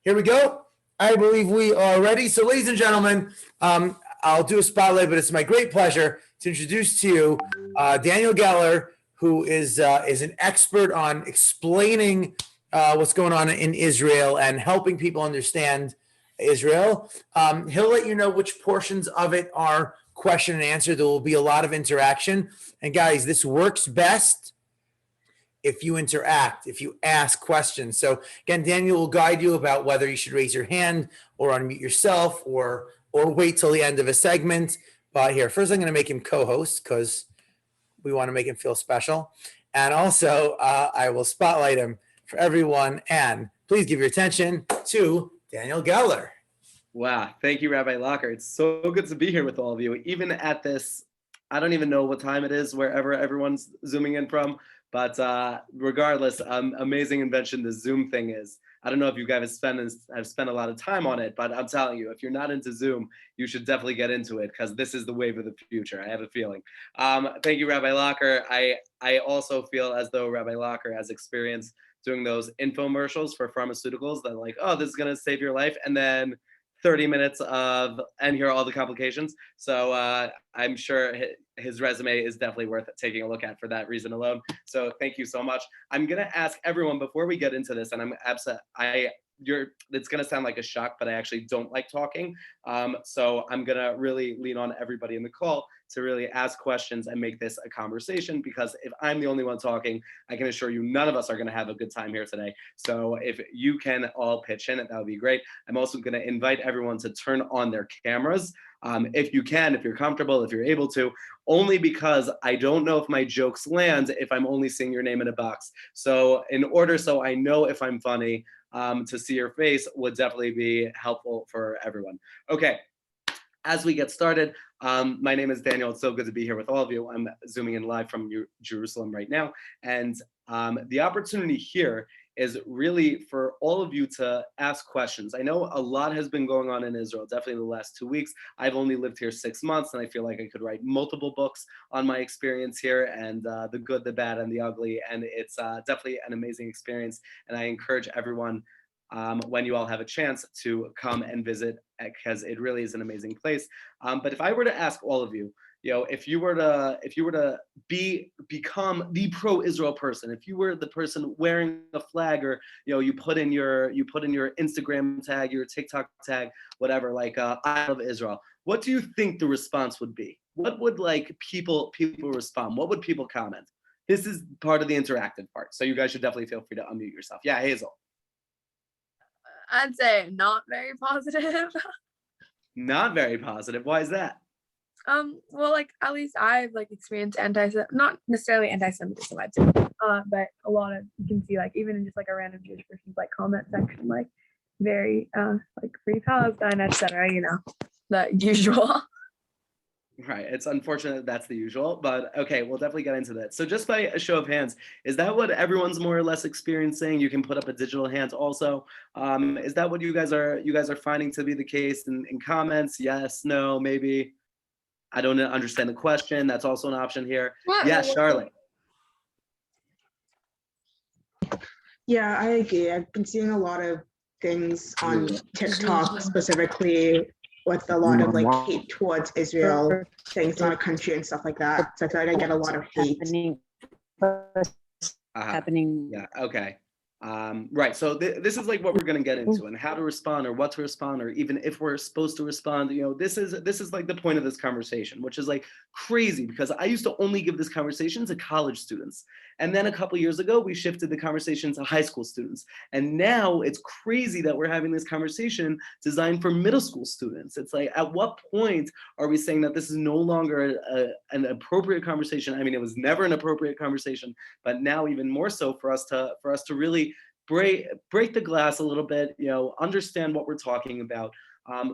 Here we go. I believe we are ready. So, ladies and gentlemen, I'll do a spotlight, but it's my great pleasure to introduce to you Daniel Geller, who is an expert on explaining what's going on in Israel and helping people understand Israel. He'll let you know which portions of it are question and answer. There will be a lot of interaction. And guys, this works best if you interact, if you ask questions. So again, Daniel will guide you about whether you should raise your hand or unmute yourself or wait till the end of a segment. But here, first I'm going to make him co-host because we want to make him feel special. And also I will spotlight him for everyone. And please give your attention to Daniel Geller. Wow. Thank you, Rabbi Locker. It's so good to be here with all of you, even at this, I don't even know what time it is, wherever everyone's zooming in from. But regardless, amazing invention the Zoom thing is. I don't know if you guys have spent a lot of time on it, but I'm telling you, if you're not into Zoom, you should definitely get into it because this is the wave of the future. I have a feeling. Thank you, Rabbi Locker. I also feel as though Rabbi Locker has experience doing those infomercials for pharmaceuticals that are like, oh, this is going to save your life. And then 30 minutes of, and here are all the complications. So I'm sure his resume is definitely worth taking a look at for that reason alone. So thank you so much. I'm gonna ask everyone before we get into this, and it's gonna sound like a shock, but I actually don't like talking. So I'm gonna really lean on everybody in the call to really ask questions and make this a conversation, because if I'm the only one talking, I can assure you none of us are gonna have a good time here today. So if you can all pitch in, that would be great. I'm also gonna invite everyone to turn on their cameras. If you can, if you're comfortable, if you're able to, only because I don't know if my jokes land if I'm only seeing your name in a box. So in order so I know if I'm funny, to see your face would definitely be helpful for everyone. Okay, as we get started, my name is Daniel. It's so good to be here with all of you. I'm zooming in live from Jerusalem right now. And the opportunity here is really for all of you to ask questions. I know a lot has been going on in Israel, definitely in the last 2 weeks. I've only lived here 6 months, and I feel like I could write multiple books on my experience here, and the good, the bad, and the ugly. And it's definitely an amazing experience. And I encourage everyone, when you all have a chance, to come and visit, because it really is an amazing place. But if I were to ask all of you, if you were to become the pro-Israel person, if you were the person wearing a flag, or you put in your Instagram tag, your TikTok tag, whatever, like I love Israel, what do you think the response would be? What would people respond? What would people comment? This is part of the interactive part, so you guys should definitely feel free to unmute yourself. Yeah, Hazel. I'd say not very positive. Not very positive. Why is that? Well, at least I've experienced not necessarily anti-Semitism, I'd say, but a lot of, you can see even in just a random Jewish person's comment section, very free Palestine, etc. The usual. Right. It's unfortunate that's the usual, but okay, we'll definitely get into that. So just by a show of hands, is that what everyone's more or less experiencing? You can put up a digital hand also. Is that what you guys are finding to be the case in comments? Yes, no, maybe. I don't understand the question. That's also an option here. Yes, Charlotte. Yeah, I agree. I've been seeing a lot of things on TikTok specifically with a lot of hate towards Israel, saying it's not a country and stuff like that. So I feel like I get a lot of hate. Happening. Yeah, okay. Right, so this is what we're going to get into, and how to respond, or what to respond, or even if we're supposed to respond. This is the point of this conversation, which is crazy, because I used to only give this conversation to college students, and then a couple years ago we shifted the conversation to high school students, and now it's crazy that we're having this conversation designed for middle school students. It's at what point are we saying that this is no longer an appropriate conversation? I mean, it was never an appropriate conversation, but now even more so for us to really break the glass a little bit, understand what we're talking about,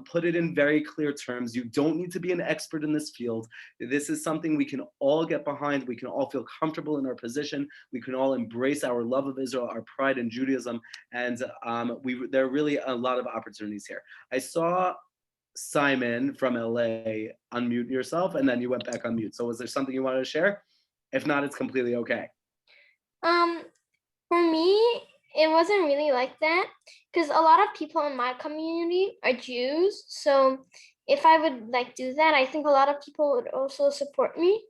put it in very clear terms. You don't need to be an expert in this field. This is something we can all get behind. We can all feel comfortable in our position. We can all embrace our love of Israel, our pride in Judaism, and there are really a lot of opportunities here. I saw Simon from LA unmute yourself, and then you went back on mute. So was there something you wanted to share? If not, it's completely okay. For me, it wasn't really like that because a lot of people in my community are Jews. So if I would like do that, I think a lot of people would also support me.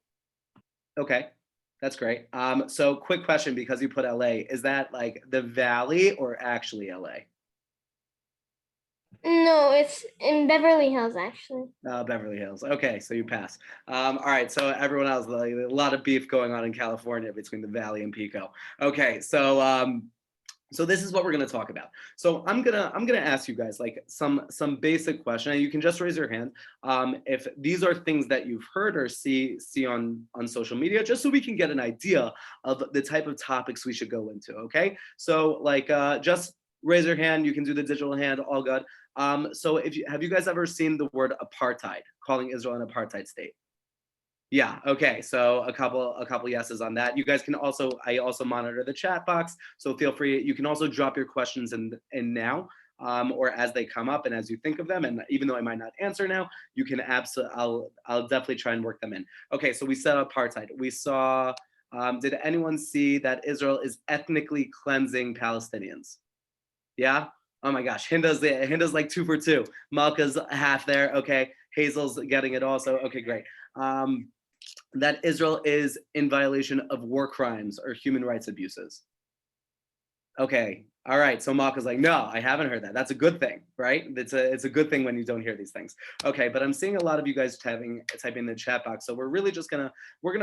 Okay, that's great. So quick question, because you put LA, is that like the Valley or actually LA? No, it's in Beverly Hills actually. Beverly Hills. Okay, so you pass. All right, so everyone else, like, a lot of beef going on in California between the Valley and Pico. Okay, so this is what we're going to talk about. So I'm gonna ask you guys like some basic question, and you can just raise your hand if these are things that you've heard or see on social media, just so we can get an idea of the type of topics we should go into. Okay, so like just raise your hand. You can do the digital hand. All good. So have you guys ever seen the word apartheid, calling Israel an apartheid state? Yeah, okay, so a couple yeses on that. You guys can also, I also monitor the chat box, so feel free. You can also drop your questions in now, or as they come up and as you think of them. And even though I might not answer now, you can I'll definitely try and work them in. Okay, so we said apartheid. We saw, did anyone see that Israel is ethnically cleansing Palestinians? Yeah? Oh my gosh, Hinda's like 2 for 2. Malka's half there, okay. Hazel's getting it also, okay, great. That Israel is in violation of war crimes or human rights abuses. Okay, all right, so Malka's like, no, I haven't heard that. That's a good thing, right? It's a good thing when you don't hear these things. Okay, but I'm seeing a lot of you guys typing in the chat box, so we're really just gonna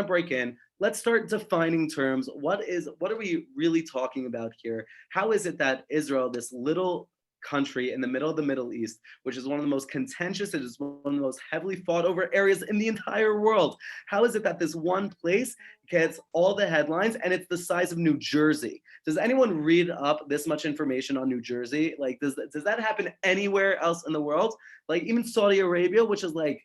break in. Let's start defining terms. What are we really talking about here? How is it that Israel, this little country in the middle of the Middle East, which is one of the most contentious, it is one of the most heavily fought over areas in the entire world. How is it that this one place gets all the headlines and it's the size of New Jersey? Does anyone read up this much information on New Jersey? Like, does that happen anywhere else in the world? Like even Saudi Arabia, which is like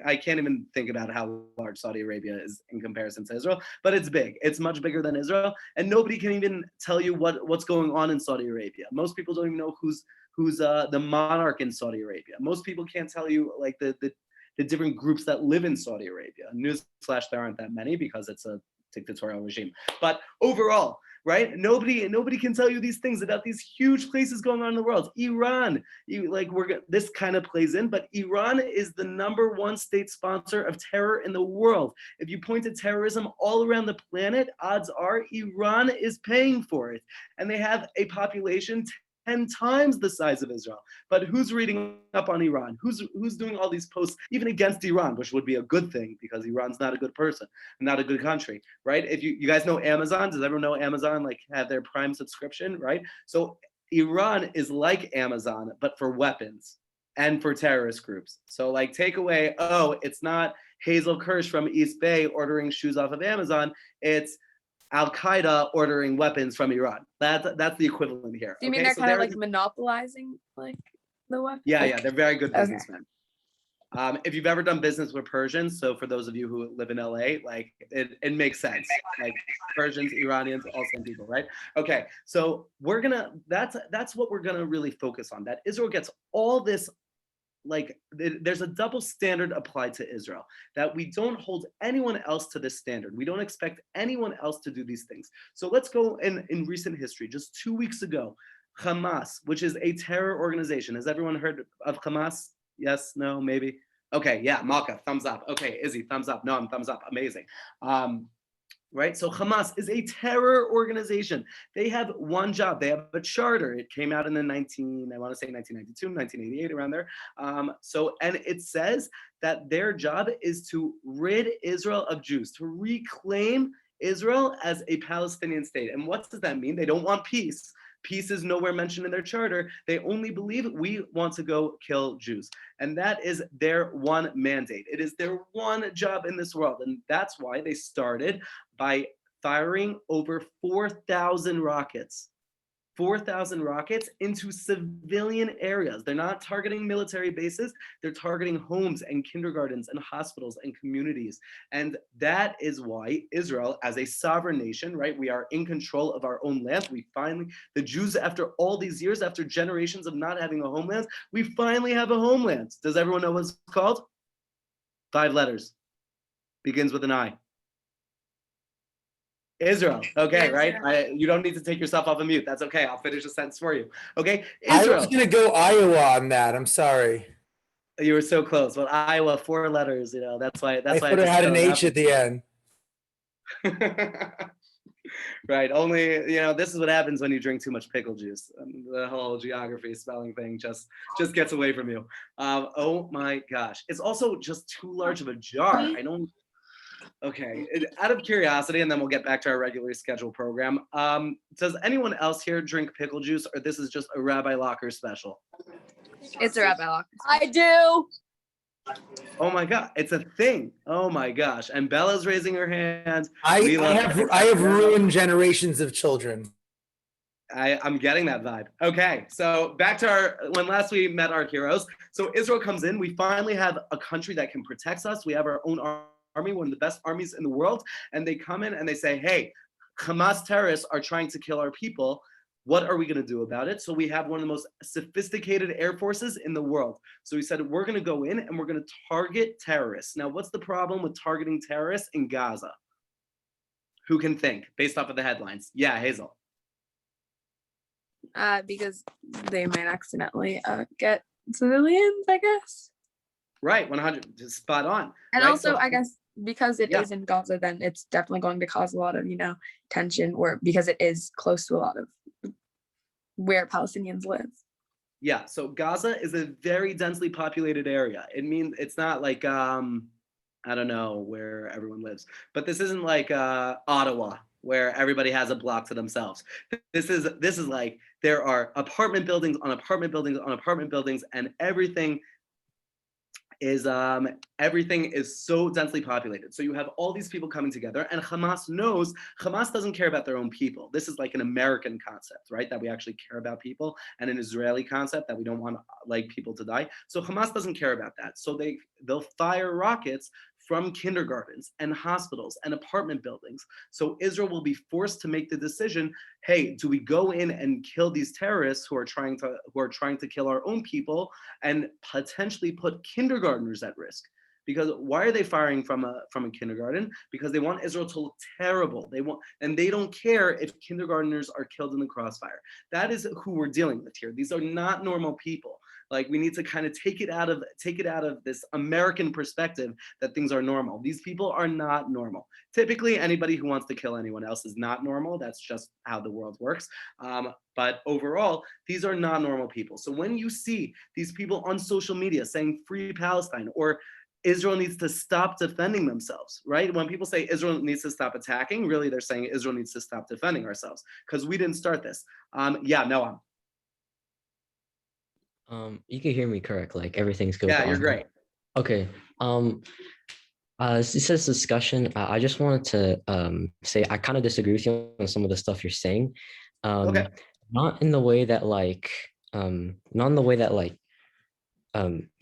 I can't even think about how large Saudi Arabia is in comparison to Israel, but it's big. It's much bigger than Israel, and nobody can even tell you what's going on in Saudi Arabia. Most people don't even know who's the monarch in Saudi Arabia. Most people can't tell you like the different groups that live in Saudi Arabia. Newsflash, there aren't that many because it's a dictatorial regime. But overall, right? Nobody can tell you these things about these huge places going on in the world. Iran, this kind of plays in, but Iran is the #1 state sponsor of terror in the world. If you point to terrorism all around the planet, odds are Iran is paying for it, and they have a population 10 times the size of Israel. But who's reading up on Iran? Who's doing all these posts, even against Iran, which would be a good thing because Iran's not a good person, not a good country, right? If you guys know Amazon, does everyone know Amazon like have their Prime subscription, right? So Iran is like Amazon, but for weapons and for terrorist groups. So like take away, oh, it's not Hazel Kirsch from East Bay ordering shoes off of Amazon, it's Al-Qaeda ordering weapons from Iran. That's the equivalent here. Do you mean they're kind of like monopolizing like the weapons? Yeah, they're very good businessmen. Okay. If you've ever done business with Persians, so for those of you who live in LA, like it makes sense. Like Persians, Iranians, all same people, right? Okay, so that's what we're gonna really focus on. That Israel gets all this. Like there's a double standard applied to Israel, that we don't hold anyone else to this standard. We don't expect anyone else to do these things. So let's go in recent history. Just 2 weeks ago, Hamas, which is a terror organization. Has everyone heard of Hamas? Yes, no, maybe? Okay, yeah, Malka, thumbs up. Okay, Izzy, thumbs up. No, I'm thumbs up. Amazing. Right? So Hamas is a terror organization. They have one job. They have a charter. It came out in the 1992, 1988, around there. And it says that their job is to rid Israel of Jews, to reclaim Israel as a Palestinian state. And what does that mean? They don't want peace. Peace is nowhere mentioned in their charter. They only believe we want to go kill Jews. And that is their one mandate. It is their one job in this world. And that's why they started by firing over 4,000 rockets. 4,000 rockets into civilian areas. They're not targeting military bases. They're targeting homes and kindergartens and hospitals and communities. And that is why Israel, as a sovereign nation, right, we are in control of our own land. We finally, the Jews, after all these years, after generations of not having a homeland, we finally have a homeland. Does everyone know what it's called? 5 letters. Begins with an I. Israel. Okay, right? Israel. You don't need to take yourself off of mute. That's okay. I'll finish the sentence for you. Okay, I Israel. was going to go Iowa on that. I'm sorry. You were so close. Well, Iowa, 4 letters. You know, that's why. I That's why thought it just had an spelled H at the end. Right. Only, this is what happens when you drink too much pickle juice. The whole geography spelling thing just gets away from you. Oh my gosh. It's also just too large of a jar. I don't. Okay. Out of curiosity, and then we'll get back to our regularly scheduled program. Does anyone else here drink pickle juice, or this is just a Rabbi Locker special? It's a Rabbi Locker. I do. Oh my God, it's a thing. Oh my gosh. And Bella's raising her hand. I have ruined generations of children. I'm getting that vibe. Okay, so back to when last we met our heroes. So Israel comes in. We finally have a country that can protect us. We have our own army, one of the best armies in the world. And they come in and they say, hey, Hamas terrorists are trying to kill our people. What are we going to do about it? So we have one of the most sophisticated air forces in the world. So we said, we're going to go in and we're going to target terrorists. Now, what's the problem with targeting terrorists in Gaza? Who can think based off of the headlines? Yeah, Hazel. Because they might accidentally get civilians, I guess. Right, 100, spot on. And right? also, So, I guess because it is in Gaza, then it's definitely going to cause a lot of, tension, or because it is close to a lot of where Palestinians live. Yeah, so Gaza is a very densely populated area. It means it's not like I don't know where everyone lives, but this isn't like Ottawa where everybody has a block to themselves. This is like there are apartment buildings on apartment buildings on apartment buildings, and everything is so densely populated. So you have all these people coming together, and Hamas doesn't care about their own people. This is like an American concept, right? That we actually care about people, and an Israeli concept that we don't want like people to die. So Hamas doesn't care about that. So they'll fire rockets from kindergartens and hospitals and apartment buildings. So Israel will be forced to make the decision, hey, do we go in and kill these terrorists who are trying to kill our own people and potentially put kindergartners at risk? Because why are they firing from a kindergarten? Because they want Israel to look terrible. And they don't care if kindergartners are killed in the crossfire. That is who we're dealing with here. These are not normal people. Like, we need to kind of take it out of this American perspective that things are normal. These people are not normal. Typically, anybody who wants to kill anyone else is not normal. That's just how the world works. But overall, these are not normal people. So when you see these people on social media saying free Palestine, or Israel needs to stop defending themselves, right? When people say Israel needs to stop attacking, really they're saying Israel needs to stop defending ourselves because we didn't start this. Noah. You can hear me correct, like everything's good. Yeah, you're great. Okay. This is discussion. I just wanted to say I kind of disagree with you on some of the stuff you're saying. Okay. Not in the way that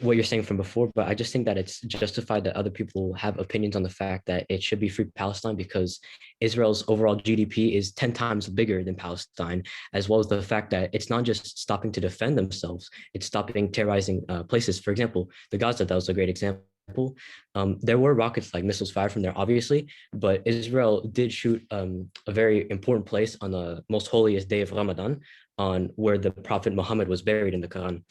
what you're saying from before, but I just think that it's justified that other people have opinions on the fact that it should be free Palestine, because Israel's overall GDP is 10 times bigger than Palestine, as well as the fact that it's not just stopping to defend themselves, it's stopping terrorizing places. For example, the Gaza, that was a great example. There were rockets, like missiles fired from there, obviously, but Israel did shoot a very important place on the most holiest day of Ramadan, on where the Prophet Muhammad was buried in the Quran.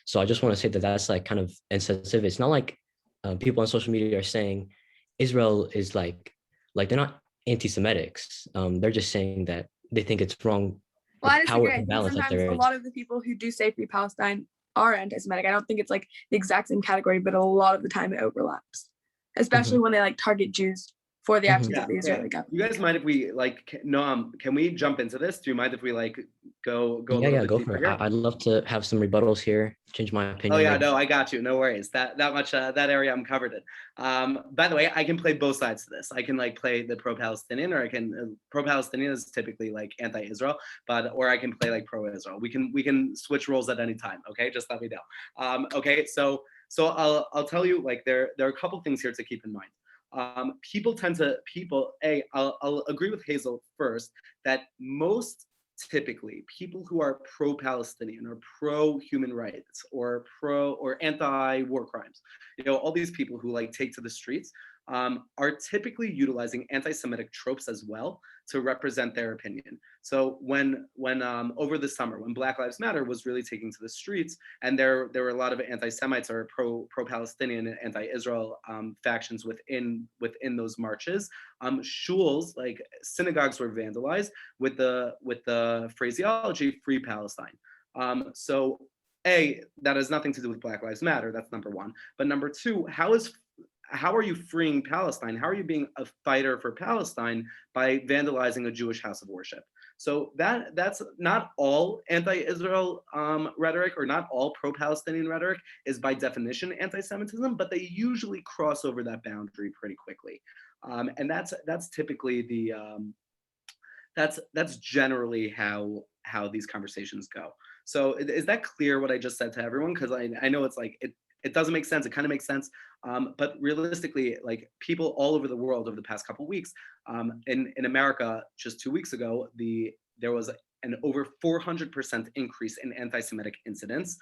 So I just want to say that that's like kind of insensitive. It's not like people on social media are saying Israel is like they're not anti-Semitics. They're just saying that they think it's wrong. Well, I disagree. I think Imbalance that sometimes there a is. lot of the people who do say free Palestine are anti-Semitic. I don't think it's like the exact same category, but a lot of the time it overlaps, especially when they like target Jews for the actions of the Israeli government. You guys mind if we can we jump into this? Do you mind if we go a little bit Go deeper for it. here? I'd love to have some rebuttals here, change my opinion. Oh yeah, no, I got you. No worries. That area I'm covered in. By the way, I can play both sides to this. I can play the pro-Palestinian, or I can pro-Palestinian is typically like anti-Israel, or I can play like pro-Israel. We can switch roles at any time. Okay, just let me know. Okay, so I'll tell you, there are a couple things here to keep in mind. I'll agree with Hazel first that most typically people who are pro-Palestinian or pro-human rights or anti-war crimes, all these people who take to the streets, are typically utilizing anti-Semitic tropes as well to represent their opinion. So when over the summer, when Black Lives Matter was really taking to the streets, and there were a lot of anti-Semites or pro-Palestinian and anti-Israel factions within those marches, shuls, like synagogues, were vandalized with the phraseology "Free Palestine." So that has nothing to do with Black Lives Matter. That's number one. But number two, how are you freeing Palestine? How are you being a fighter for Palestine by vandalizing a Jewish house of worship? So that's not all anti-Israel rhetoric, or not all pro-Palestinian rhetoric is by definition anti-Semitism, but they usually cross over that boundary pretty quickly. And that's typically that's generally how these conversations go. So is that clear what I just said to everyone? Because I know it's like it doesn't make sense. It kind of makes sense. But realistically, like people all over the world over the past couple of weeks, in America, just 2 weeks ago, there was an over 400% increase in anti-Semitic incidents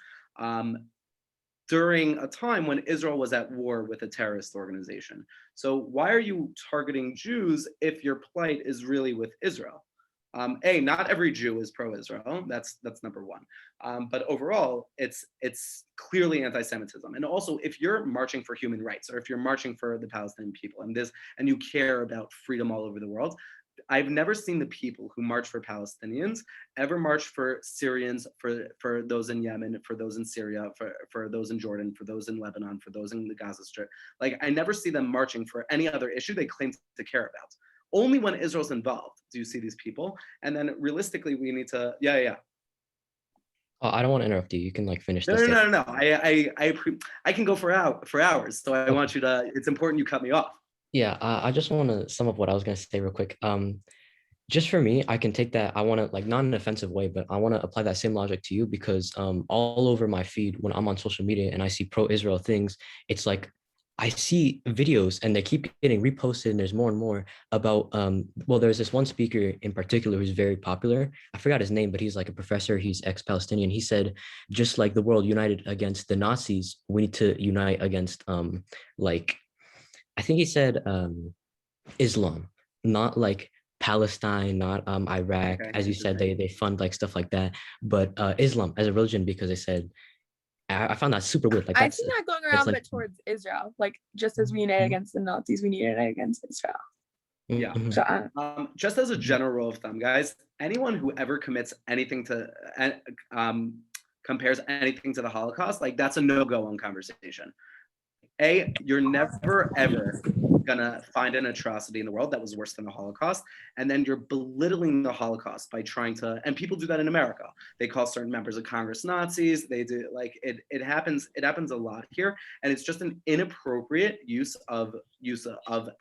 during a time when Israel was at war with a terrorist organization. So why are you targeting Jews if your plight is really with Israel? Not every Jew is pro-Israel. That's number one. But overall, it's clearly anti-Semitism. And also, if you're marching for human rights, or if you're marching for the Palestinian people and you care about freedom all over the world, I've never seen the people who march for Palestinians ever march for Syrians, for those in Yemen, for those in Syria, for those in Jordan, for those in Lebanon, for those in the Gaza Strip. Like, I never see them marching for any other issue they claim to care about. Only when Israel's involved do you see these people. And then realistically, we need to, I don't want to interrupt you. You can like finish No, this. no. I can go for hours. So I want you to, it's important you cut me off. Yeah, I just want to sum up what I was going to say real quick. Just for me, I can take that. I want to, like, not in an offensive way, but I want to apply that same logic to you, because all over my feed when I'm on social media and I see pro-Israel things, it's like I see videos and they keep getting reposted, and there's more and more about, well, there's this one speaker in particular who's very popular. I forgot his name, but he's like a professor. He's ex-Palestinian. He said, just like the world united against the Nazis, we need to unite against, like, I think he said Islam, not like Palestine, not Iraq. Okay, As you said, they fund like stuff like that, but Islam as a religion, because they said, I found that super weird. Like, I that's, see that going around, like, but towards Israel, like just as we unite against the Nazis, we unite against Israel. Yeah. mhm. So Just as a general rule of thumb, guys, anyone who ever commits anything to, compares anything to the Holocaust, like, that's a no-go on conversation. You're never, ever gonna find an atrocity in the world that was worse than the Holocaust. And then you're belittling the Holocaust by trying to, and people do that in America. They call certain members of Congress Nazis. They do, like, it happens a lot here. And it's just an inappropriate use of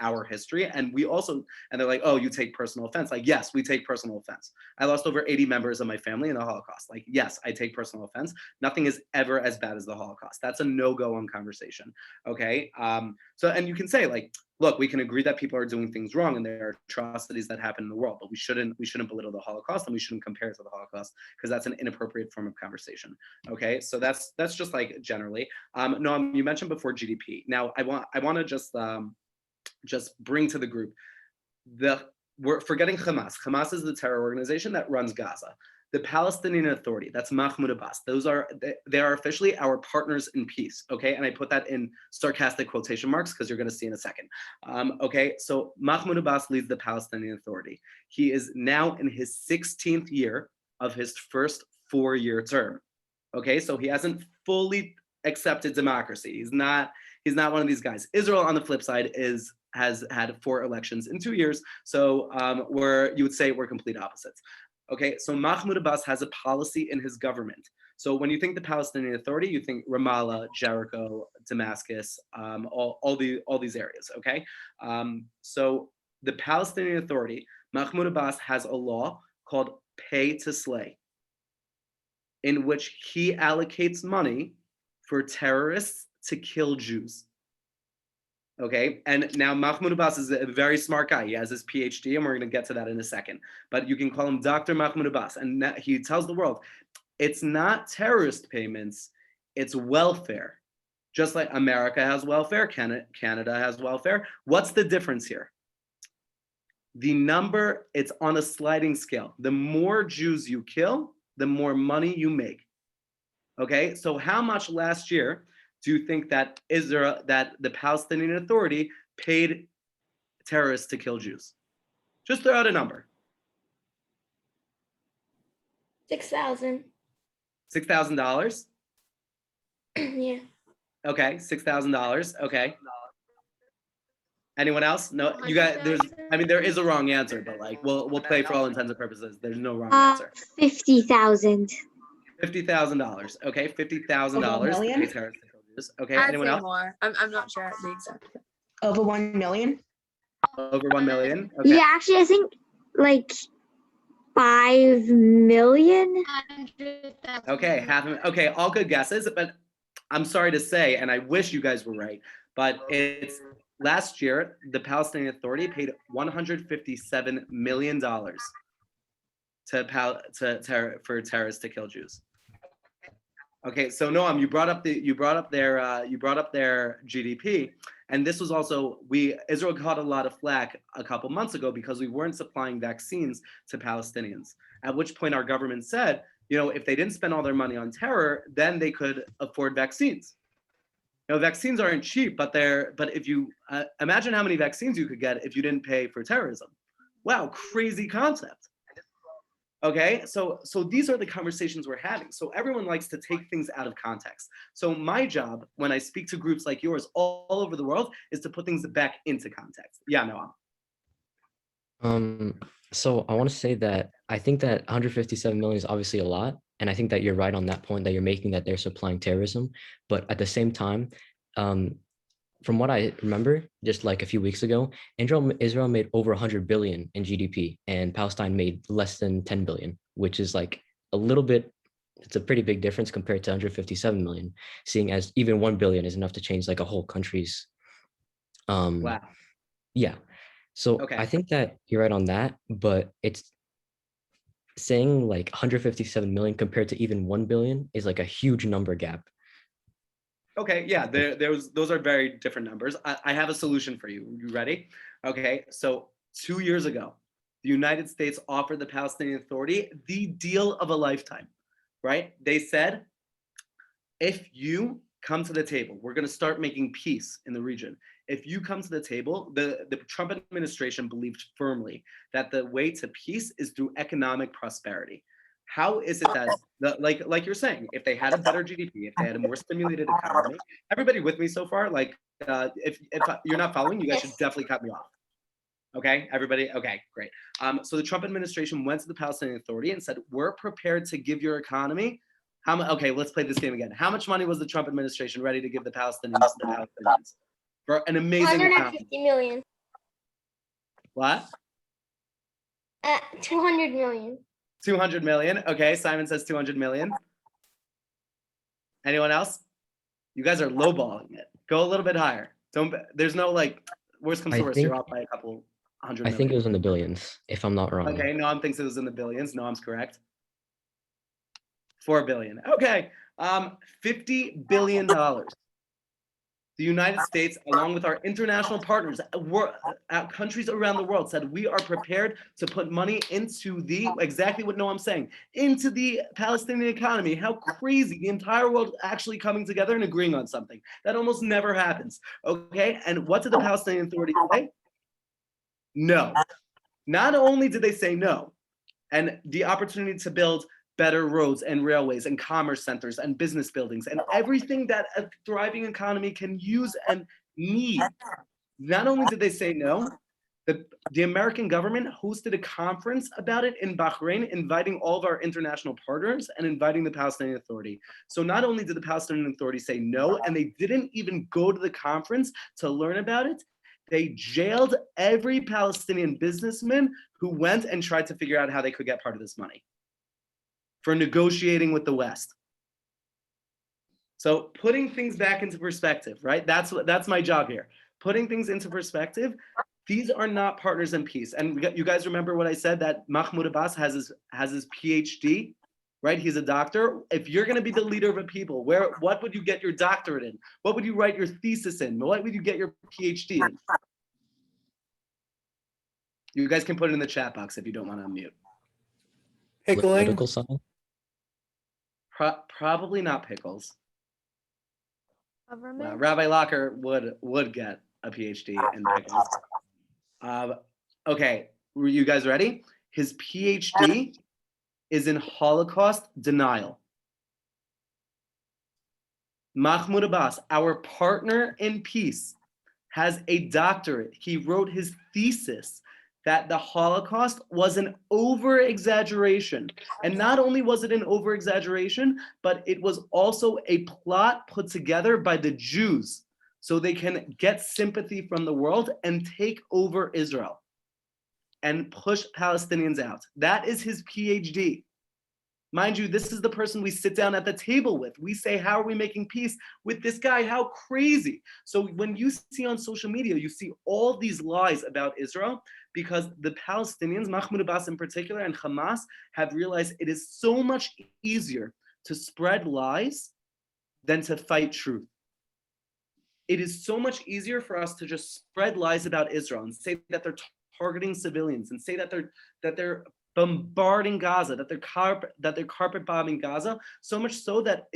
our history. And they're like, oh, you take personal offense. Like, yes, we take personal offense. I lost over 80 members of my family in the Holocaust. Like, yes, I take personal offense. Nothing is ever as bad as the Holocaust. That's a no-go on conversation. Okay. So, and you can say, like, look, we can agree that people are doing things wrong and there are atrocities that happen in the world, but we shouldn't belittle the Holocaust, and we shouldn't compare it to the Holocaust, because that's an inappropriate form of conversation. Okay, so that's just like generally. Noam, you mentioned before GDP. Now I want to just bring to the group we're forgetting Hamas. Hamas is the terror organization that runs Gaza. The Palestinian Authority, that's Mahmoud Abbas. They are officially our partners in peace, okay? And I put that in sarcastic quotation marks because you're gonna see in a second. Okay, so Mahmoud Abbas leads the Palestinian Authority. He is now in his 16th year of his first 4-year term, okay? So he hasn't fully accepted democracy. He's not one of these guys. Israel, on the flip side, has had 4 elections in 2 years. So you would say we're complete opposites. Okay, so Mahmoud Abbas has a policy in his government. So when you think the Palestinian Authority, you think Ramallah, Jericho, Damascus, all these areas, okay? So the Palestinian Authority, Mahmoud Abbas has a law called pay to slay, in which he allocates money for terrorists to kill Jews. Okay, and now Mahmoud Abbas is a very smart guy. He has his PhD, and we're going to get to that in a second. But you can call him Dr. Mahmoud Abbas, and he tells the world, it's not terrorist payments, it's welfare. Just like America has welfare, Canada has welfare. What's the difference here? The number, it's on a sliding scale. The more Jews you kill, the more money you make. Okay, so how much last year do you think that the Palestinian Authority paid terrorists to kill Jews? Just throw out a number. 6,000. $6,000. Yeah. Okay, $6,000. Okay. Anyone else? No, you got. There is a wrong answer, but like we'll play for all intents and purposes. There's no wrong answer. 50,000. $50,000. Okay, $50,000 to million? pay terrorists to kill Jews. Okay, I'd anyone say else? more. I'm not sure the exact. Over 1 million? Over 1 million. Okay. Yeah, actually, I think like 5 million. Okay, okay, all good guesses, but I'm sorry to say, and I wish you guys were right, but it's last year the Palestinian Authority paid $157 million for terrorists to kill Jews. Okay, so Noam, you brought up their GDP, and this was also Israel caught a lot of flack a couple months ago because we weren't supplying vaccines to Palestinians. At which point our government said, if they didn't spend all their money on terror, then they could afford vaccines. Vaccines aren't cheap, but if you imagine how many vaccines you could get if you didn't pay for terrorism. Wow, crazy concept. Okay, so these are the conversations we're having. So everyone likes to take things out of context. So my job when I speak to groups like yours all over the world is to put things back into context. Yeah, Noam. So I want to say that I think that 157 million is obviously a lot. And I think that you're right on that point that you're making, that they're supplying terrorism. But at the same time, from what I remember, just like a few weeks ago, Israel made over 100 billion in GDP, and Palestine made less than 10 billion, which is like it's a pretty big difference compared to 157 million, seeing as even 1 billion is enough to change like a whole country's. Wow. Yeah. So Okay. I think that you're right on that, but it's saying like 157 million compared to even 1 billion is like a huge number gap. Okay, yeah, those are very different numbers. I have a solution for you. You ready? Okay, so 2 years ago, the United States offered the Palestinian Authority the deal of a lifetime, right? They said, if you come to the table, we're going to start making peace in the region. If you come to the table, the Trump administration believed firmly that the way to peace is through economic prosperity. How is it that, like you're saying, if they had a better GDP, if they had a more stimulated economy, everybody with me so far? Like, if you're not following, you guys should definitely cut me off. Okay, everybody? Okay, great. So the Trump administration went to the Palestinian Authority and said, we're prepared to give your economy. Okay, let's play this game again. How much money was the Trump administration ready to give the Palestinians for an amazing 150 million. What? 200 million. 200 million. Okay, Simon says 200 million. Anyone else? You guys are lowballing it. Go a little bit higher. There's no like worst comes to worst. You're off by a couple hundred million. I think it was in the billions, if I'm not wrong. Okay, Noam thinks it was in the billions. Noam's correct. 4 billion. Okay, $50 billion. The United States, along with our international partners, countries around the world, said we are prepared to put money into exactly what Noam's saying, into the Palestinian economy. How crazy, the entire world actually coming together and agreeing on something. That almost never happens, okay? And what did the Palestinian Authority say? No. Not only did they say no, and the opportunity to build better roads and railways and commerce centers and business buildings and everything that a thriving economy can use and need. Not only did they say no, the American government hosted a conference about it in Bahrain, inviting all of our international partners and inviting the Palestinian Authority. So not only did the Palestinian Authority say no, and they didn't even go to the conference to learn about it, they jailed every Palestinian businessman who went and tried to figure out how they could get part of this money for negotiating with the West. So putting things back into perspective, right? That's my job here. Putting things into perspective. These are not partners in peace. And you guys remember what I said, that Mahmoud Abbas has his PhD right? He's a doctor. If you're going to be the leader of a people, what would you get your doctorate in? What would you write your thesis in? What would you get your PhD in? You guys can put it in the chat box if you don't want to unmute. Pickling. Political science. Probably not pickles. Government. Rabbi Locker would get a PhD in pickles. Okay, were you guys ready? His PhD is in Holocaust denial. Mahmoud Abbas, our partner in peace, has a doctorate. He wrote his thesis that the Holocaust was an over-exaggeration. And not only was it an over-exaggeration, but it was also a plot put together by the Jews so they can get sympathy from the world and take over Israel and push Palestinians out. That is his PhD. Mind you, this is the person we sit down at the table with. We say, how are we making peace with this guy? How crazy. So when you see on social media, you see all these lies about Israel because the Palestinians, Mahmoud Abbas in particular, and Hamas have realized it is so much easier to spread lies than to fight truth. It is so much easier for us to just spread lies about Israel and say that they're targeting civilians and say that they're bombarding Gaza, that they're carpet bombing Gaza, so much so that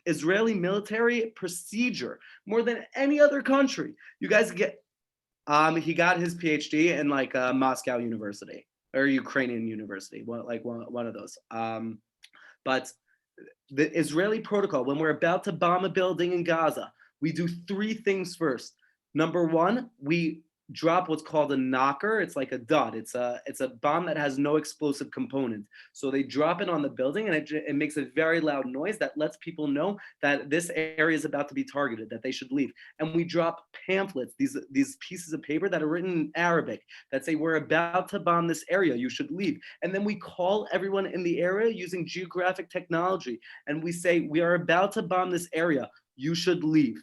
Israeli military procedure, more than any other country, you guys get, he got his PhD in like Moscow University or Ukrainian University, one of those. But the Israeli protocol, when we're about to bomb a building in Gaza, we do three things first. Number one, we drop what's called a knocker. It's like a dud. It's a bomb that has no explosive component. So they drop it on the building and it makes a very loud noise that lets people know that this area is about to be targeted, that they should leave. And we drop pamphlets, these pieces of paper that are written in Arabic that say, we're about to bomb this area, you should leave. And then we call everyone in the area using geographic technology. And we say, we are about to bomb this area, you should leave.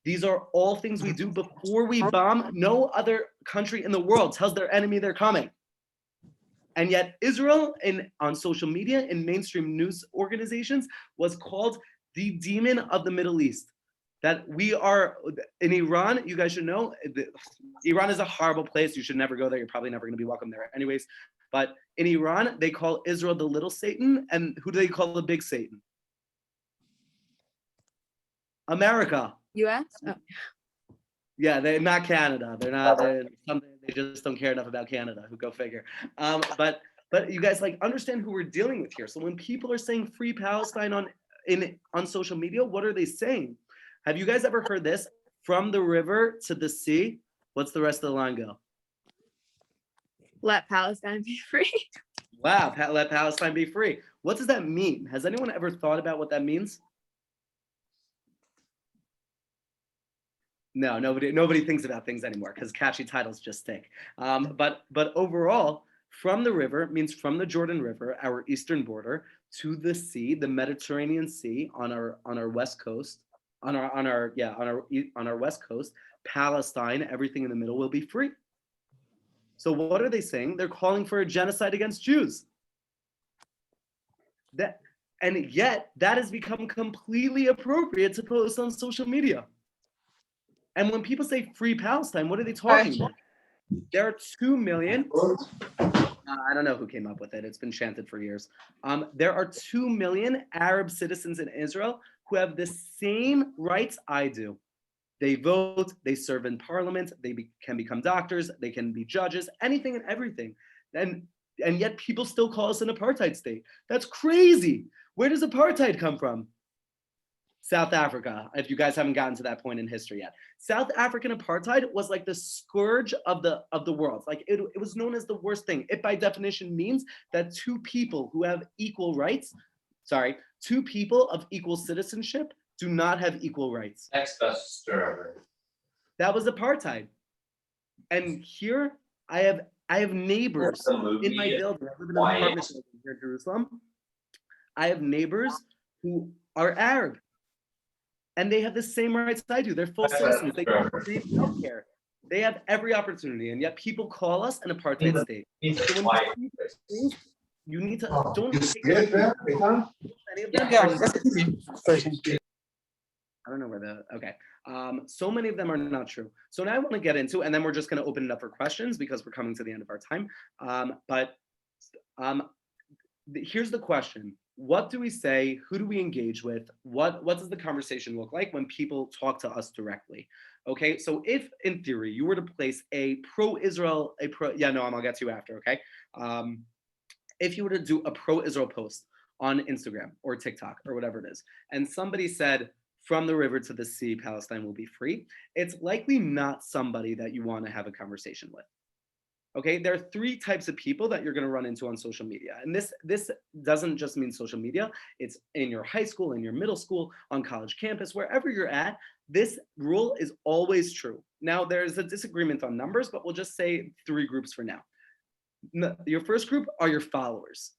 These are all things we do before we bomb. No other country in the world tells their enemy they're coming. And yet Israel, on social media, in mainstream news organizations, was called the demon of the Middle East. That we are, in Iran, you guys should know, Iran is a horrible place. You should never go there. You're probably never going to be welcome there anyways. But in Iran, they call Israel the little Satan. And who do they call the big Satan? America. U.S. Oh. Yeah, they're not Canada. They're something. They just don't care enough about Canada. Who go figure. But you guys understand who we're dealing with here. So when people are saying free Palestine on social media, what are they saying? Have you guys ever heard this? From the river to the sea. What's the rest of the line go? Let Palestine be free. Wow, let Palestine be free. What does that mean? Has anyone ever thought about what that means? No, nobody thinks about things anymore because catchy titles just stick. But overall, from the river means from the Jordan River, our eastern border, to the sea, the Mediterranean Sea on our west coast, on our west coast, Palestine, everything in the middle will be free. So what are they saying? They're calling for a genocide against Jews. And yet that has become completely appropriate to post on social media. And when people say free Palestine, what are they talking about? There are 2 million. I don't know who came up with it. It's been chanted for years. There are 2 million Arab citizens in Israel who have the same rights I do. They vote, they serve in parliament, they can become doctors, they can be judges, anything and everything. And yet people still call us an apartheid state. That's crazy. Where does apartheid come from? South Africa, if you guys haven't gotten to that point in history yet. South African apartheid was like the scourge of the world. Like it was known as the worst thing. It by definition means that two people who have equal rights, two people of equal citizenship do not have equal rights. Next best ever. That was apartheid. And here I have neighbors in my building. I live in an apartment building here in Jerusalem. I have neighbors who are Arab. And they have the same rights I do. They're full citizens. They get the same healthcare. They have every opportunity, and yet people call us an apartheid state. So You need to Oh, don't you take see it there? any of them. Yeah, are that's easy. I don't know where okay. So many of them are not true. So now I want to get into, and then we're just going to open it up for questions because we're coming to the end of our time. Here's the question. What do we say? Who do we engage with? What does the conversation look like when people talk to us directly? Okay, so if in theory you were to place a pro-Israel, I'll get to you after, okay? If you were to do a pro-Israel post on Instagram or TikTok or whatever it is, and somebody said, from the river to the sea, Palestine will be free, it's likely not somebody that you want to have a conversation with. Okay, there are three types of people that you're going to run into on social media. And this doesn't just mean social media. It's in your high school, in your middle school, on college campus, wherever you're at. This rule is always true. Now, there's a disagreement on numbers, but we'll just say three groups for now. Your first group are your followers.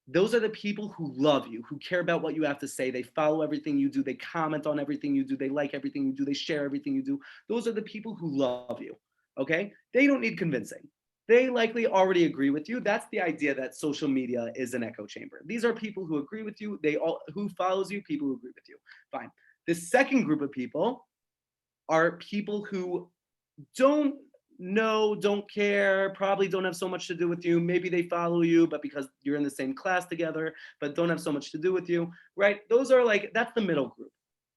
Those are the people who love you, who care about what you have to say. They follow everything you do. They comment on everything you do. They like everything you do. They share everything you do. Those are the people who love you. Okay, they don't need convincing. They likely already agree with you. That's the idea that social media is an echo chamber. These are people who agree with you. Who follows you, people who agree with you. Fine. The second group of people are people who don't know, don't care, probably don't have so much to do with you. Maybe they follow you, but because you're in the same class together, but don't have so much to do with you, right? Those are that's the middle group.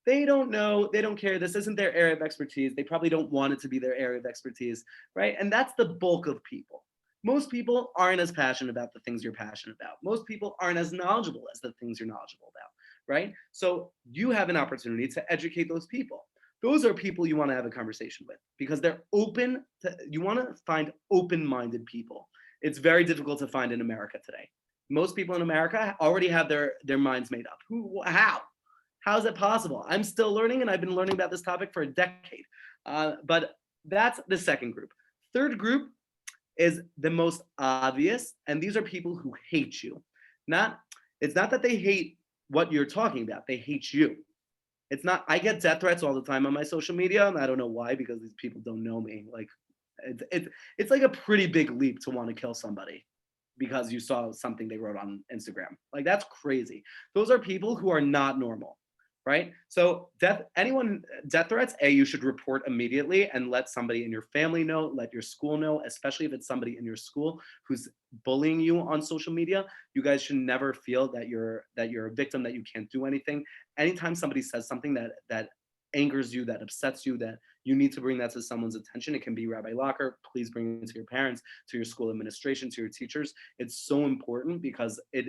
They don't know, they don't care. This isn't their area of expertise. They probably don't want it to be their area of expertise, right? And that's the bulk of people. Most people aren't as passionate about the things you're passionate about. Most people aren't as knowledgeable as the things you're knowledgeable about, right? So you have an opportunity to educate those people. Those are people you want to have a conversation with because they're open to, you want to find open-minded people. It's very difficult to find in America today. Most people in America already have their minds made up. How is it possible? I'm still learning, and I've been learning about this topic for a decade. But that's the second group. Third group is the most obvious, and these are people who hate you. It's not that they hate what you're talking about. They hate you. It's not, I get death threats all the time on my social media, and I don't know why, because these people don't know me. Like, it's like a pretty big leap to want to kill somebody because you saw something they wrote on Instagram. Like, that's crazy. Those are people who are not normal, right? So death threats, you should report immediately and let somebody in your family know, let your school know, especially if it's somebody in your school who's bullying you on social media. You guys should never feel that you're a victim, that you can't do anything. Anytime somebody says something that angers you, that upsets you, that you need to bring that to someone's attention. It can be Rabbi Locker. Please bring it to your parents, to your school administration, to your teachers. It's so important because if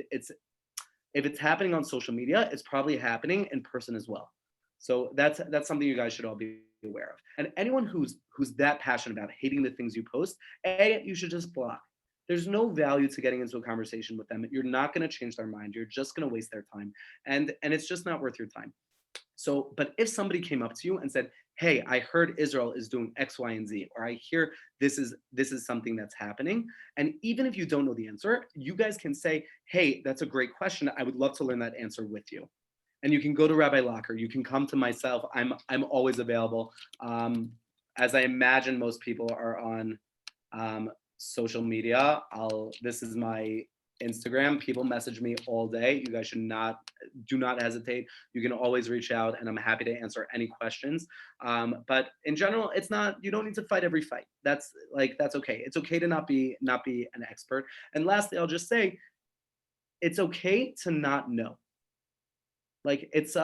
it's happening on social media, it's probably happening in person as well. So that's something you guys should all be aware of. And anyone who's that passionate about hating the things you post, you should just block. There's no value to getting into a conversation with them. You're not going to change their mind. You're just going to waste their time. And it's just not worth your time. So, but if somebody came up to you and said, hey, I heard Israel is doing X, Y, and Z, or I hear this is something that's happening. And even if you don't know the answer, you guys can say, hey, that's a great question. I would love to learn that answer with you. And you can go to Rabbi Locker. You can come to myself. I'm always available. As I imagine most people are on social media. This is my Instagram. People message me all day. You guys do not hesitate. You can always reach out, and I'm happy to answer any questions. But in general, you don't need to fight every fight. That's okay. It's okay to not be an expert. And lastly, I'll just say, it's okay to not know. Like it's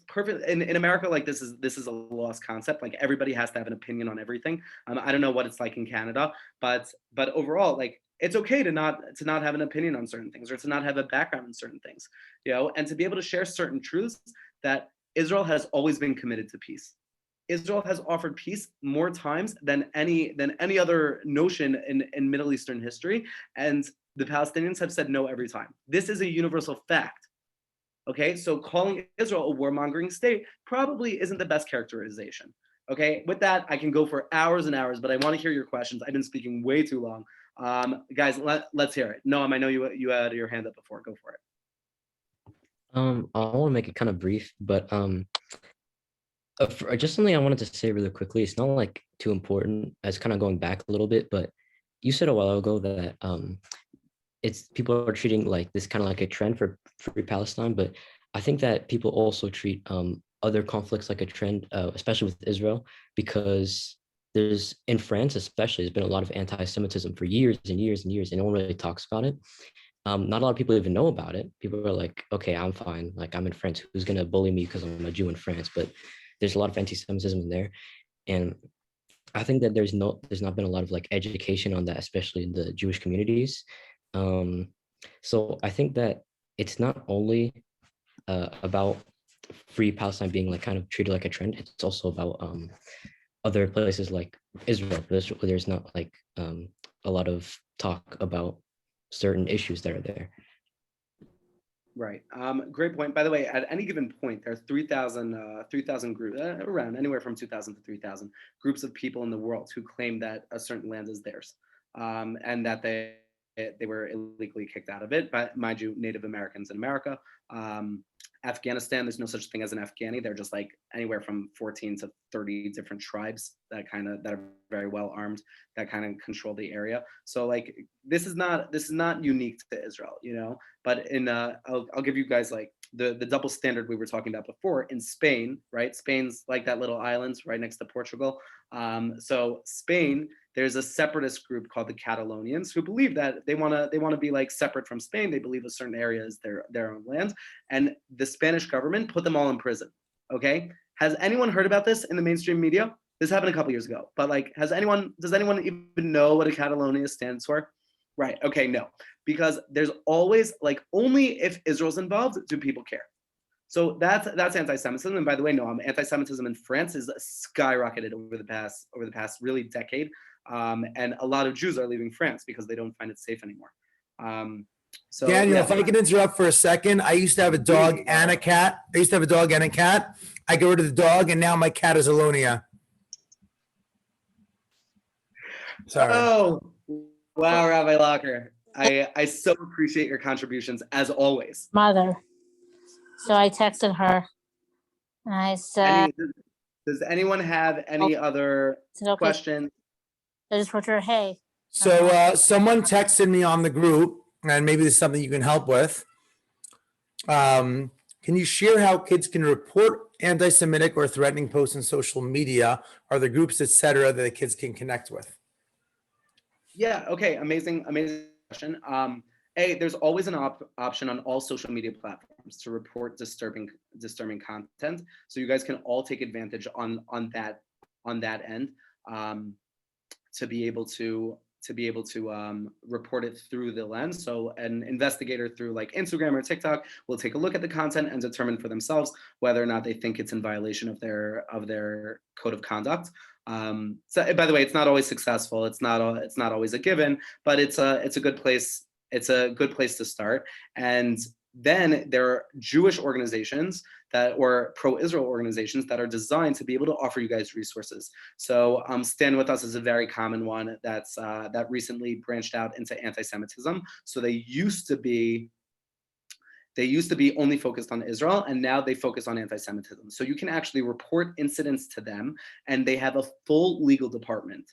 perfect in America. Like this is a lost concept. Like everybody has to have an opinion on everything. I don't know what it's like in Canada, but overall, like it's okay to not have an opinion on certain things or to not have a background in certain things, and to be able to share certain truths that Israel has always been committed to peace. Israel has offered peace more times than any other notion in Middle Eastern history, and the Palestinians have said no every time. This is a universal fact. Okay, so calling Israel a warmongering state probably isn't the best characterization. Okay, with that, I can go for hours and hours, but I want to hear your questions. I've been speaking way too long. Guys, let's hear it. Noam, I know you had your hand up before. Go for it. I want to make it kind of brief, but just something I wanted to say really quickly. It's not like too important. It's kind of going back a little bit, but you said a while ago that it's people are treating like this kind of like a trend for free Palestine, but I think that people also treat other conflicts like a trend, especially with Israel, because there's in France especially, there's been a lot of anti-Semitism for years and years and years, and no one really talks about it. Not a lot of people even know about it. People are like, okay, I'm fine. Like I'm in France. Who's gonna bully me because I'm a Jew in France? But there's a lot of anti-Semitism in there, and I think that there's not been a lot of like education on that, especially in the Jewish communities. Um, so I think that it's not only about free Palestine being like kind of treated like a trend. It's also about other places like Israel, where there's not like a lot of talk about certain issues that are there. Right. Great point. By the way, at any given point, there are 3,000 groups, around anywhere from 2,000 to 3,000 groups of people in the world who claim that a certain land is theirs, and that they were illegally kicked out of it. But mind you, Native Americans in America, Afghanistan, there's no such thing as an Afghani. They're just like anywhere from 14 to 30 different tribes that are very well armed, that kind of control the area. So like this is not unique to Israel, you know. But in I'll give you guys like the double standard we were talking about before in Spain, right? Spain's like that little island right next to Portugal. So Spain, there's a separatist group called the Catalonians who believe that they want to be like separate from Spain. They believe a certain area is their own land, and the Spanish government put them all in prison. Okay, has anyone heard about this in the mainstream media? This happened a couple years ago, but like, does anyone even know what a Catalonia stands for? Right. Okay. No, because there's always like only if Israel's involved do people care. So that's anti-Semitism. And by the way, no, anti-Semitism in France is skyrocketed over the past really decade. And a lot of Jews are leaving France because they don't find it safe anymore. So Daniel, yeah. if I can interrupt for a second, I used to have a dog and a cat. I got rid of the dog, and now my cat is Alonia. Sorry. Oh, wow, Rabbi Locker. I so appreciate your contributions as always. Mother. So I texted her and I said, Does anyone have any other okay. questions? I just wrote her, hey. So someone texted me on the group, and maybe this is something you can help with. Can you share how kids can report anti-Semitic or threatening posts on social media? Are there groups, etc., that the kids can connect with? Yeah. Okay. Amazing question. There's always an option on all social media platforms to report disturbing content. So you guys can all take advantage on that end to be able to report it through the lens. So an investigator through like Instagram or TikTok will take a look at the content and determine for themselves whether or not they think it's in violation of their code of conduct. So by the way, it's not always successful. It's not always a given, but it's a good place. It's a good place to start. And then there are Jewish organizations or pro-Israel organizations that are designed to be able to offer you guys resources. So Stand With Us is a very common one that recently branched out into anti-Semitism. So they used to be only focused on Israel, and now they focus on anti-Semitism. So you can actually report incidents to them, and they have a full legal department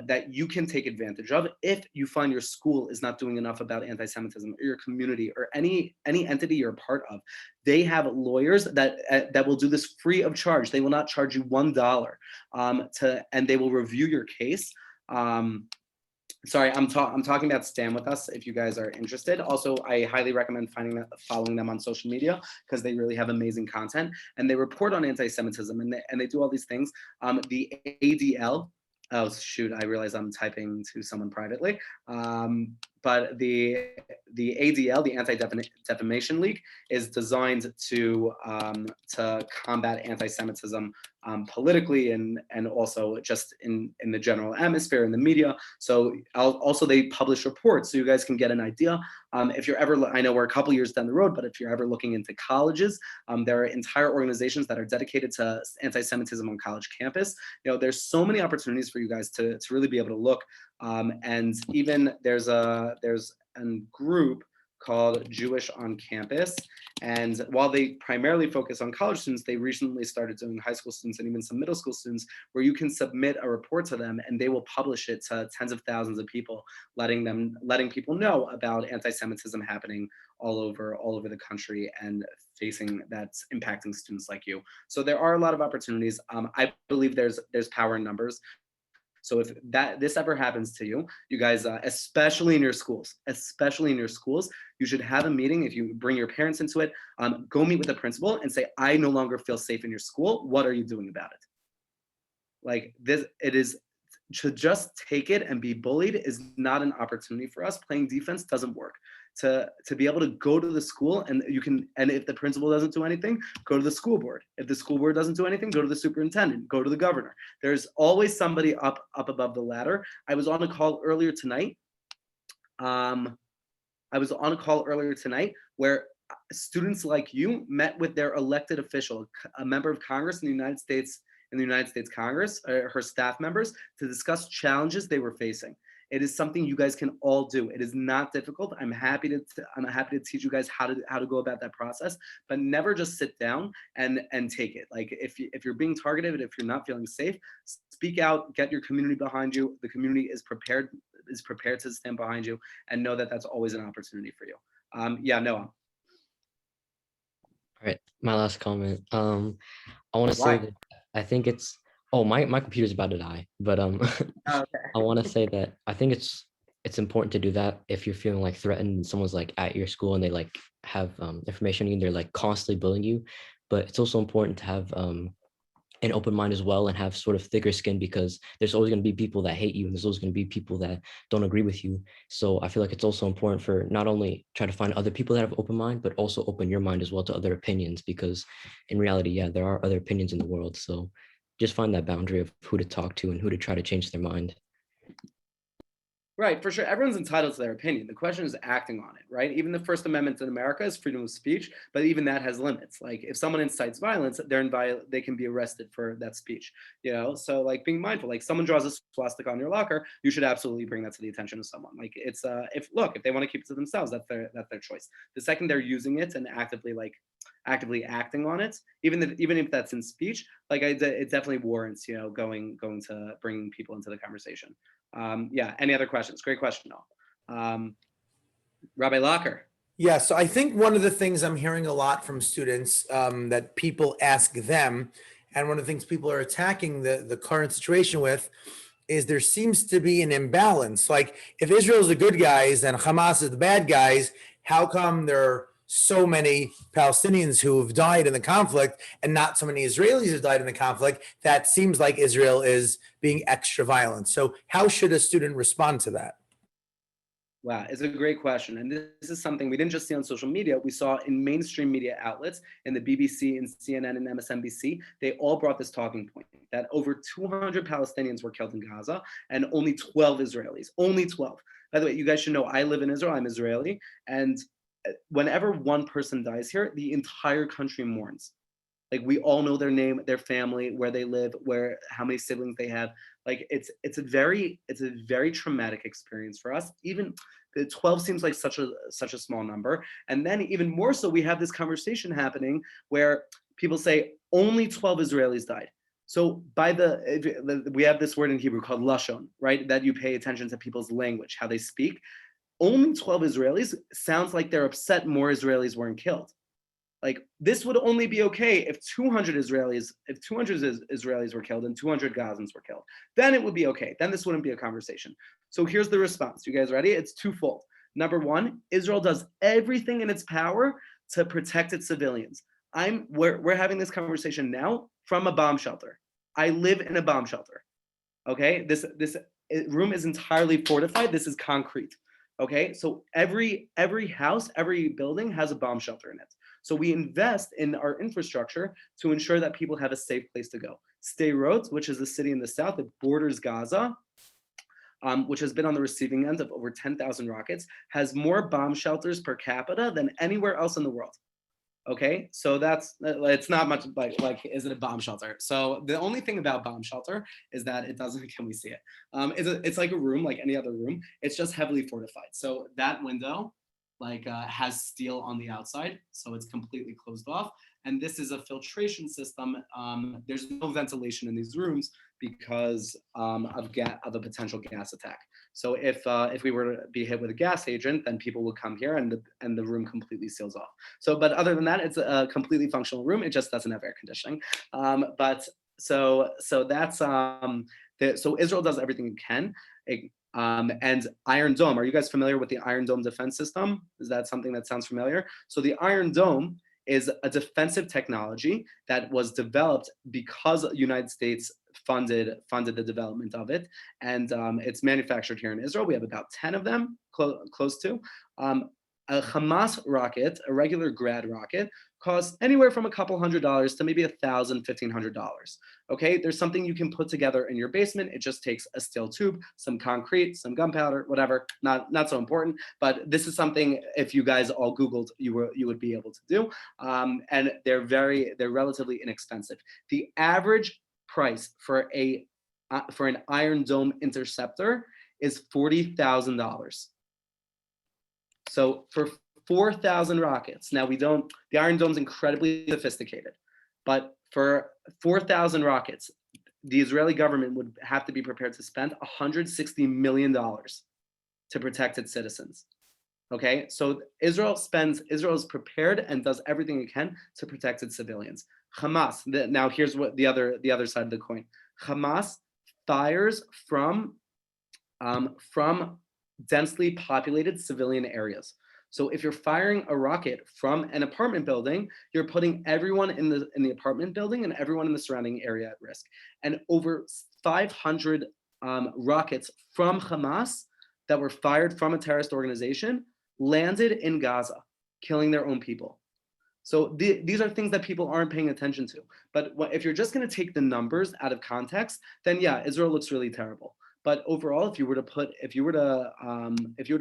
that you can take advantage of if you find your school is not doing enough about anti-Semitism, or your community, or any entity you're a part of. They have lawyers that will do this free of charge. They will not charge you $1 and they will review your case. Sorry, I'm talking about Stand With Us if you guys are interested. Also, I highly recommend following them on social media because they really have amazing content and they report on anti-Semitism and they do all these things. The ADL, oh shoot, I realize I'm typing to someone privately. But the ADL, the Anti-Defamation League, is designed to combat anti-Semitism politically and also just in the general atmosphere in the media. So also they publish reports so you guys can get an idea. If you're ever, I know we're a couple years down the road, but if you're ever looking into colleges, there are entire organizations that are dedicated to anti-Semitism on college campus. You know, there's so many opportunities for you guys to really be able to look. And even there's a group called Jewish on Campus. And while they primarily focus on college students, they recently started doing high school students and even some middle school students, where you can submit a report to them and they will publish it to tens of thousands of people, letting people know about anti-Semitism happening all over the country and that's impacting students like you. So there are a lot of opportunities. I believe there's power in numbers. So if this ever happens to you, you guys, especially in your schools, you should have a meeting. If you bring your parents into it, go meet with the principal and say, I no longer feel safe in your school. What are you doing about it? Like this, it is, to just take it and be bullied is not an opportunity for us. Playing defense doesn't work. To be able to go to the school and if the principal doesn't do anything, go to the school board. If the school board doesn't do anything, go to the superintendent, go to the governor. There's always somebody up above the ladder. I was on a call earlier tonight. Where students like you met with their elected official, a member of Congress in the United States Congress, her staff members, to discuss challenges they were facing. It is something you guys can all do. It is not difficult. I'm happy to teach you guys how to go about that process, but never just sit down and take it. Like if you're being targeted, if you're not feeling safe, speak out, get your community behind you. The community is prepared to stand behind you, and know that that's always an opportunity for you. Yeah, Noah. All right, my last comment. I want to say that I think it's, my computer's about to die, but Okay. I want to say that I think it's important to do that if you're feeling like threatened and someone's like at your school and they like have information and they're like constantly bullying you. But it's also important to have an open mind as well and have sort of thicker skin, because there's always going to be people that hate you and there's always going to be people that don't agree with you. So I feel like it's also important for not only try to find other people that have open mind, but also open your mind as well to other opinions, because in reality, yeah, there are other opinions in the world. So just find that boundary of who to talk to and who to try to change their mind. Right, for sure. Everyone's entitled to their opinion. The question is acting on it, right? Even the First Amendment in America is freedom of speech, but even that has limits. Like if someone incites violence, they can be arrested for that speech. So like being mindful. Like someone draws a swastika on your locker, you should absolutely bring that to the attention of someone. Like it's if they want to keep it to themselves, that's their choice. The second they're using it and actively acting on it, even if that's in speech, like it definitely warrants going to bringing people into the conversation. Yeah, any other questions? Great question, though. Rabbi Locker. Yeah, so I think one of the things I'm hearing a lot from students that people ask them, and one of the things people are attacking the current situation with, is there seems to be an imbalance. Like if Israel's the good guys and Hamas is the bad guys, how come there are so many Palestinians who have died in the conflict and not so many Israelis have died in the conflict? That seems like Israel is being extra violent. So how should a student respond to that? Wow, it's a great question. And this is something we didn't just see on social media. We saw in mainstream media outlets, in the BBC and CNN and MSNBC. They all brought this talking point that over 200 Palestinians were killed in Gaza and only 12 Israelis, only 12. By the way, you guys should know I live in Israel, I'm Israeli. And whenever one person dies here, the entire country mourns. Like we all know their name, their family, where they live, how many siblings they have. Like it's a very traumatic experience for us. Even the 12 seems like such a small number. And then even more so, we have this conversation happening where people say only 12 Israelis died. So we have this word in Hebrew called lashon, right? That you pay attention to people's language, how they speak. Only 12 Israelis sounds like they're upset more Israelis weren't killed. Like this would only be okay if 200 Israelis were killed and 200 Gazans were killed. Then it would be okay. Then this wouldn't be a conversation. So here's the response. You guys ready? It's twofold. Number one, Israel does everything in its power to protect its civilians. We're having this conversation now from a bomb shelter. I live in a bomb shelter. Okay, this room is entirely fortified. This is concrete. Okay, so every house, every building has a bomb shelter in it. So we invest in our infrastructure to ensure that people have a safe place to go. Sderot, which is a city in the south that borders Gaza, which has been on the receiving end of over 10,000 rockets, has more bomb shelters per capita than anywhere else in the world. Okay, so it's not much like is it a bomb shelter? So the only thing about bomb shelter is that it doesn't, can we see it? It's like a room, like any other room. It's just heavily fortified. So that window has steel on the outside, so it's completely closed off. And this is a filtration system. There's no ventilation in these rooms because of a potential gas attack. So if we were to be hit with a gas agent, then people would come here and the room completely seals off. So, but other than that, it's a completely functional room. It just doesn't have air conditioning. So Israel does everything it can. And Iron Dome, are you guys familiar with the Iron Dome defense system? Is that something that sounds familiar? So the Iron Dome is a defensive technology that was developed because the United States funded the development of it. And it's manufactured here in Israel. We have about 10 of them, close to. A Hamas rocket, a regular Grad rocket, costs anywhere from a couple $100 to maybe $1,000, $1,500. Okay, there's something you can put together in your basement. It just takes a steel tube, some concrete, some gunpowder, whatever. Not so important. But this is something, if you guys all Googled, you would be able to do. And they're relatively inexpensive. The average price for an Iron Dome interceptor is $40,000. So for 4,000 rockets, now the Iron Dome's incredibly sophisticated, but for 4,000 rockets, the Israeli government would have to be prepared to spend $160 million to protect its citizens. Okay, so Israel is prepared and does everything it can to protect its civilians. Hamas, now here's what the other side of the coin. Hamas fires from densely populated civilian areas. So if you're firing a rocket from an apartment building, you're putting everyone in the apartment building and everyone in the surrounding area at risk. And over 500 rockets from Hamas that were fired from a terrorist organization landed in Gaza, killing their own people. So these are things that people aren't paying attention to. But if you're just going to take the numbers out of context, then yeah, Israel looks really terrible. But overall, if you were to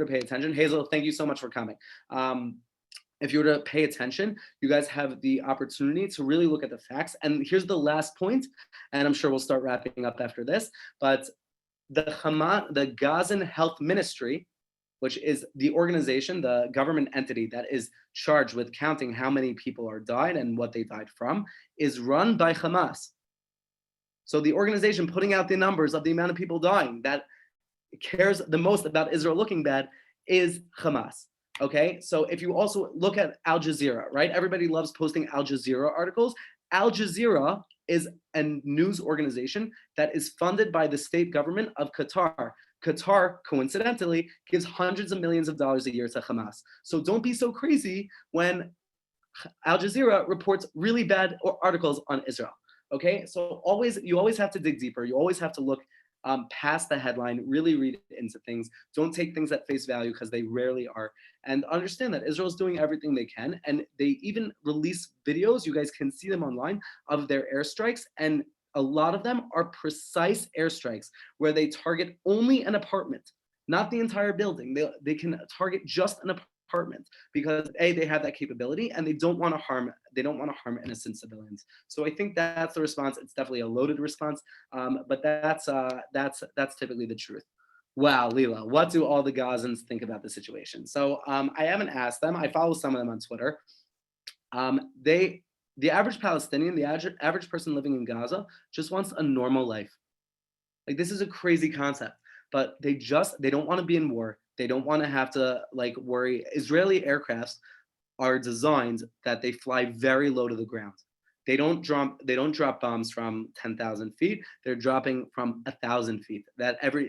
pay attention, Hazel, thank you so much for coming. If you were to pay attention, you guys have the opportunity to really look at the facts. And here's the last point, and I'm sure we'll start wrapping up after this. But the Gazan Health Ministry, which is the organization, the government entity that is charged with counting how many people are died and what they died from, is run by Hamas. So the organization putting out the numbers of the amount of people dying that cares the most about Israel looking bad is Hamas. Okay, so if you also look at Al Jazeera, right? Everybody loves posting Al Jazeera articles. Al Jazeera is a news organization that is funded by the state government of Qatar. Qatar, coincidentally, gives hundreds of millions of dollars a year to Hamas. So don't be so crazy when Al Jazeera reports really bad articles on Israel. Okay, so you always have to dig deeper. You always have to look past the headline, really read into things. Don't take things at face value because they rarely are. And understand that Israel's doing everything they can. And they even release videos, you guys can see them online, of their airstrikes. And a lot of them are precise airstrikes where they target only an apartment, not the entire building. They can target just an apartment because they have that capability and they don't want to harm innocent civilians. So I think that's the response. It's definitely a loaded response, but that's typically the truth. Wow, Leela, what do all the Gazans think about the situation? So I haven't asked them. I follow some of them on Twitter. The average Palestinian, the average person living in Gaza just wants a normal life. Like, this is a crazy concept, but they don't want to be in war. They don't want to have to worry. Israeli aircrafts are designed that they fly very low to the ground. They don't drop bombs from 10,000 feet. They're dropping from 1,000 feet.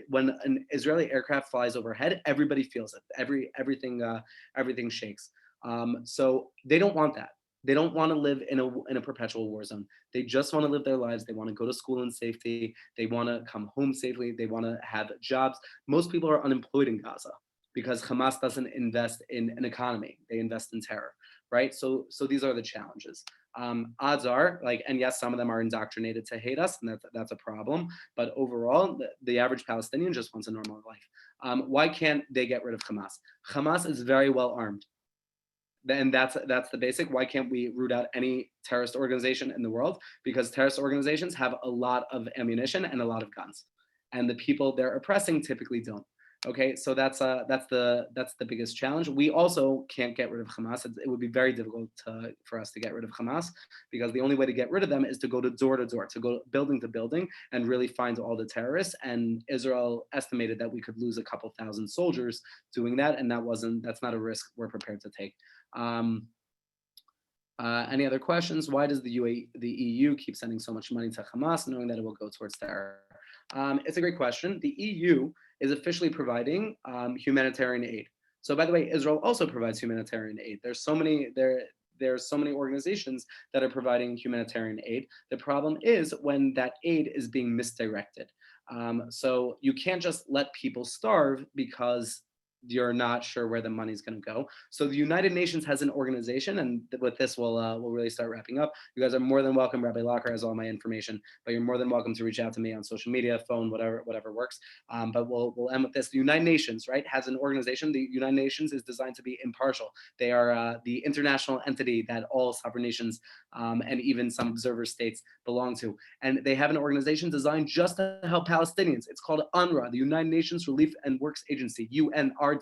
When an Israeli aircraft flies overhead, everybody feels it. Everything shakes. So they don't want that. They don't want to live in a perpetual war zone. They just want to live their lives. They want to go to school in safety. They want to come home safely. They want to have jobs. Most people are unemployed in Gaza because Hamas doesn't invest in an economy. They invest in terror, right? So these are the challenges. Odds are, and yes, some of them are indoctrinated to hate us, and that's a problem. But overall, the average Palestinian just wants a normal life. Why can't they get rid of Hamas? Hamas is very well armed. And that's the basic. Why can't we root out any terrorist organization in the world? Because terrorist organizations have a lot of ammunition and a lot of guns. And the people they're oppressing typically don't. Okay, so that's the biggest challenge. We also can't get rid of Hamas. It would be very difficult for us to get rid of Hamas, because the only way to get rid of them is to go to door, to go building to building and really find all the terrorists. And Israel estimated that we could lose a couple thousand soldiers doing that, and that's not a risk we're prepared to take. Any other questions? Why does the EU keep sending so much money to Hamas, knowing that it will go towards terror? It's a great question. The EU is officially providing humanitarian aid. So, by the way, Israel also provides humanitarian aid. There's so many organizations that are providing humanitarian aid. The problem is when that aid is being misdirected. So you can't just let people starve because you're not sure where the money's going to go. So the United Nations has an organization, and with this, we'll really start wrapping up. You guys are more than welcome. Rabbi Locker has all my information, but you're more than welcome to reach out to me on social media, phone, whatever works. But we'll end with this. The United Nations, right, has an organization. The United Nations is designed to be impartial. They are the international entity that all sovereign nations and even some observer states belong to. And they have an organization designed just to help Palestinians. It's called UNRWA, the United Nations Relief and Works Agency, UNRWA,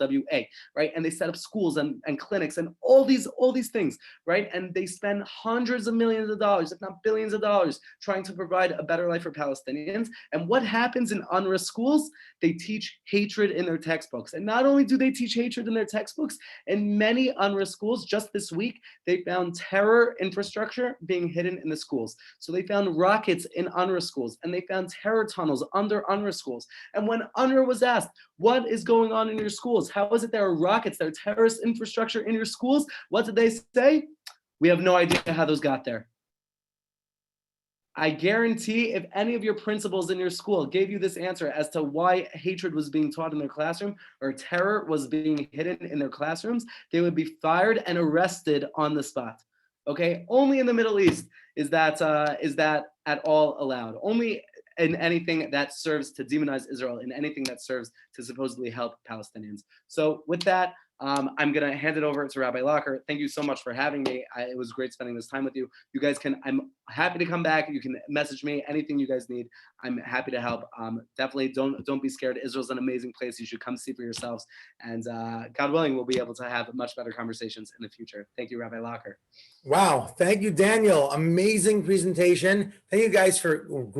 right? And they set up schools and clinics and all these things, right? And they spend hundreds of millions of dollars, if not billions of dollars, trying to provide a better life for Palestinians. And what happens in UNRWA schools? They teach hatred in their textbooks. And not only do they teach hatred in their textbooks, in many UNRWA schools, just this week, they found terror infrastructure being hidden in the schools. So they found rockets in UNRWA schools, and they found terror tunnels under UNRWA schools. And when UNRWA was asked, what is going on in your schools? How is it there are rockets, there are terrorist infrastructure in your schools? What did they say? We have no idea how those got there. I guarantee if any of your principals in your school gave you this answer as to why hatred was being taught in their classroom or terror was being hidden in their classrooms, they would be fired and arrested on the spot. Okay, only in the Middle East is that at all allowed. Only in anything that serves to demonize Israel, in anything that serves to supposedly help Palestinians. So with that, I'm going to hand it over to Rabbi Locker. Thank you so much for having me. It was great spending this time with you. You guys I'm happy to come back. You can message me, anything you guys need. I'm happy to help. Definitely don't be scared. Israel's an amazing place. You should come see for yourselves. And God willing, we'll be able to have much better conversations in the future. Thank you, Rabbi Locker. Wow. Thank you, Daniel. Amazing presentation. Thank you guys for great